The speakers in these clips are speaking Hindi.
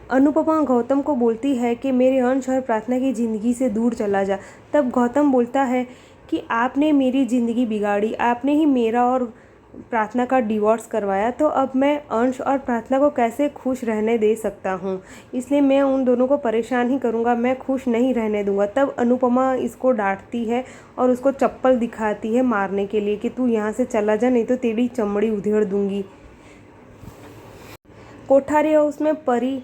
अनुपमा गौतम को बोलती है कि मेरे अंश और प्रार्थना की ज़िंदगी से दूर चला जा। तब गौतम बोलता है कि आपने मेरी ज़िंदगी बिगाड़ी, आपने ही मेरा और प्रार्थना का डिवोर्स करवाया, तो अब मैं अंश और प्रार्थना को कैसे खुश रहने दे सकता हूँ। इसलिए मैं उन दोनों को परेशान ही करूँगा, मैं खुश नहीं रहने दूँगा। तब अनुपमा इसको डांटती है और उसको चप्पल दिखाती है मारने के लिए कि तू यहाँ से चला जा, नहीं तो तेरी चमड़ी उधेड़ दूँगी। कोठारी हाउस में परी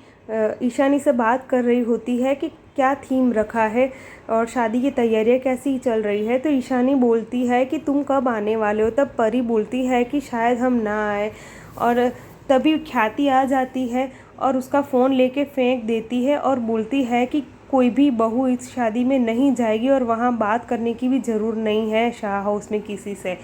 ईशानी से बात कर रही होती है कि क्या थीम रखा है और शादी की तैयारियां कैसी चल रही है। तो ईशानी बोलती है कि तुम कब आने वाले हो। तब परी बोलती है कि शायद हम ना आए। और तभी ख्याति आ जाती है और उसका फ़ोन लेके फेंक देती है और बोलती है कि कोई भी बहू इस शादी में नहीं जाएगी और वहाँ बात करने की भी ज़रूर नहीं है शाह हाउस में किसी से।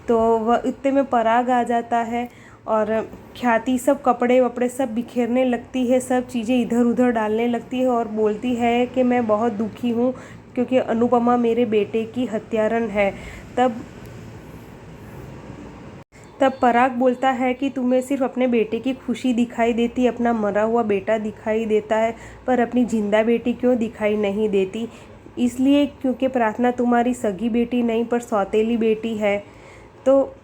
तो वह इतने में पराग आ जाता है और ख्याति सब कपड़े वपड़े सब बिखेरने लगती है, सब चीज़ें इधर उधर डालने लगती है और बोलती है कि मैं बहुत दुखी हूँ क्योंकि अनुपमा मेरे बेटे की हत्यारन है। तब तब पराग बोलता है कि तुम्हें सिर्फ अपने बेटे की खुशी दिखाई देती, अपना मरा हुआ बेटा दिखाई देता है, पर अपनी जिंदा बेटी क्यों दिखाई नहीं देती। इसलिए क्योंकि प्रार्थना तुम्हारी सगी बेटी नहीं पर सौतेली बेटी है। तो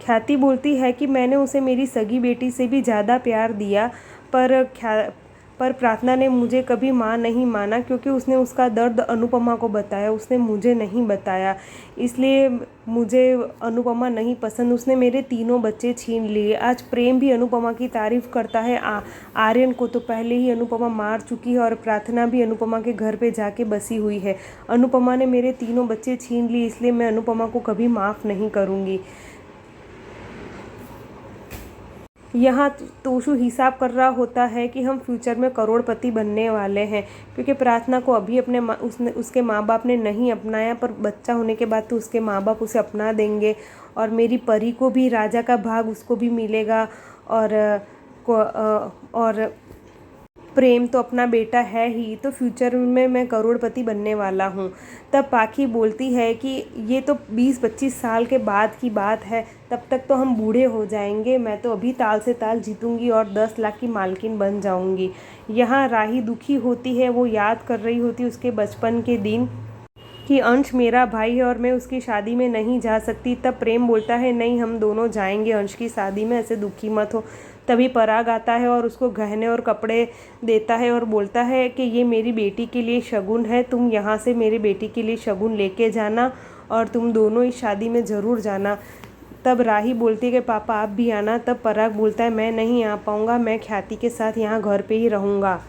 ख्याति बोलती है कि मैंने उसे मेरी सगी बेटी से भी ज़्यादा प्यार दिया, पर प्रार्थना ने मुझे कभी माँ नहीं माना क्योंकि उसने उसका दर्द अनुपमा को बताया, उसने मुझे नहीं बताया। इसलिए मुझे अनुपमा नहीं पसंद, उसने मेरे तीनों बच्चे छीन लिए। आज प्रेम भी अनुपमा की तारीफ़ करता है। आर्यन को तो पहले ही अनुपमा मार चुकी है और प्रार्थना भी अनुपमा के घर पे जाके बसी हुई है। अनुपमा ने मेरे तीनों बच्चे छीन लिए, इसलिए मैं अनुपमा को कभी माफ़ नहीं करूँगी। यहाँ तोशु हिसाब कर रहा होता है कि हम फ्यूचर में करोड़पति बनने वाले हैं क्योंकि प्रार्थना को अभी उसके माँ बाप ने नहीं अपनाया, पर बच्चा होने के बाद तो उसके माँ बाप उसे अपना देंगे और मेरी परी को भी राजा का भाग उसको भी मिलेगा। और प्रेम तो अपना बेटा है ही, तो फ्यूचर में मैं करोड़पति बनने वाला हूँ। तब पाखी बोलती है कि ये तो 20-25 साल के बाद की बात है, तब तक तो हम बूढ़े हो जाएंगे, मैं तो अभी ताल से ताल जीतूंगी और 10 लाख की मालकिन बन जाऊंगी। यहाँ राही दुखी होती है, वो याद कर रही होती है उसके बचपन के दिन कि अंश मेरा भाई है और मैं उसकी शादी में नहीं जा सकती। तब प्रेम बोलता है नहीं, हम दोनों जाएंगे अंश की शादी में, ऐसे दुखी मत हो। तभी पराग आता है और उसको गहने और कपड़े देता है और बोलता है कि ये मेरी बेटी के लिए शगुन है, तुम यहाँ से मेरी बेटी के लिए शगुन लेके जाना और तुम दोनों इस शादी में ज़रूर जाना। तब राही बोलती है कि पापा आप भी आना। तब पराग बोलता है मैं नहीं आ पाऊँगा, मैं ख्याति के साथ यहाँ घर पे ही रहूँगा।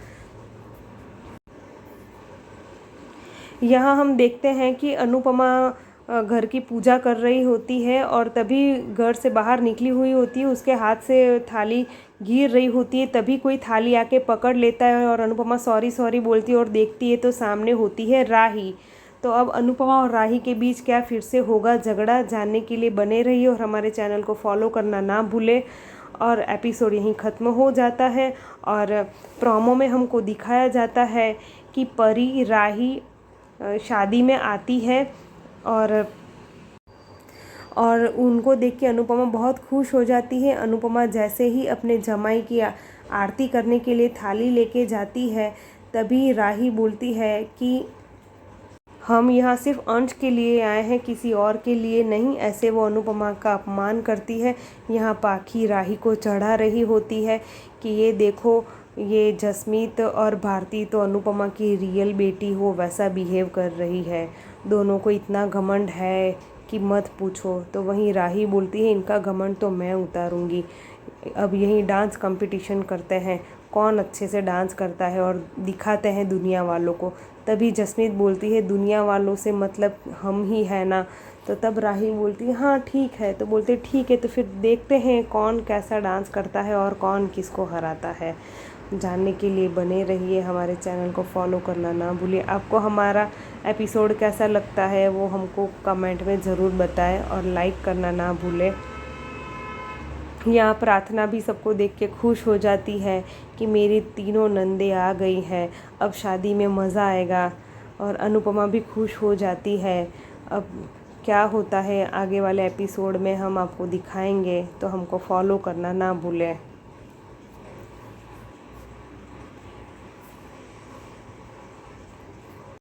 यहाँ हम देखते हैं कि अनुपमा घर की पूजा कर रही होती है और तभी घर से बाहर निकली हुई होती है, उसके हाथ से थाली गिर रही होती है। तभी कोई थाली आके पकड़ लेता है और अनुपमा सॉरी सॉरी बोलती है और देखती है तो सामने होती है राही। तो अब अनुपमा और राही के बीच क्या फिर से होगा झगड़ा, जानने के लिए बने रहिए और हमारे चैनल को फॉलो करना ना भूलें। और एपिसोड यहीं ख़त्म हो जाता है और प्रोमो में हमको दिखाया जाता है कि परी राही शादी में आती है और उनको देख के अनुपमा बहुत खुश हो जाती है। अनुपमा जैसे ही अपने जमाई की आरती करने के लिए थाली लेके जाती है, तभी राही बोलती है कि हम यहाँ सिर्फ अंश के लिए आए हैं, किसी और के लिए नहीं। ऐसे वो अनुपमा का अपमान करती है। यहाँ पाखी राही को चढ़ा रही होती है कि ये देखो, ये जसमीत और भारती तो अनुपमा की रियल बेटी हो वैसा बिहेव कर रही है, दोनों को इतना घमंड है कि मत पूछो। तो वहीं राही बोलती है इनका घमंड तो मैं उतारूंगी। अब यही डांस कंपटीशन करते हैं, कौन अच्छे से डांस करता है और दिखाते हैं दुनिया वालों को। तभी जसमीत बोलती है दुनिया वालों से मतलब हम ही है ना। तो तब राही बोलती है हाँ ठीक है। तो बोलते ठीक है, तो फिर देखते हैं कौन कैसा डांस करता है और कौन किसको हराता है। जानने के लिए बने रहिए, हमारे चैनल को फॉलो करना ना भूलिए। आपको हमारा एपिसोड कैसा लगता है वो हमको कमेंट में ज़रूर बताएं और लाइक करना ना भूलें। यहाँ प्रार्थना भी सबको देख के खुश हो जाती है कि मेरी तीनों नंदे आ गई हैं, अब शादी में मज़ा आएगा। और अनुपमा भी खुश हो जाती है। अब क्या होता है आगे वाले एपिसोड में हम आपको दिखाएंगे, तो हमको फॉलो करना ना भूलें।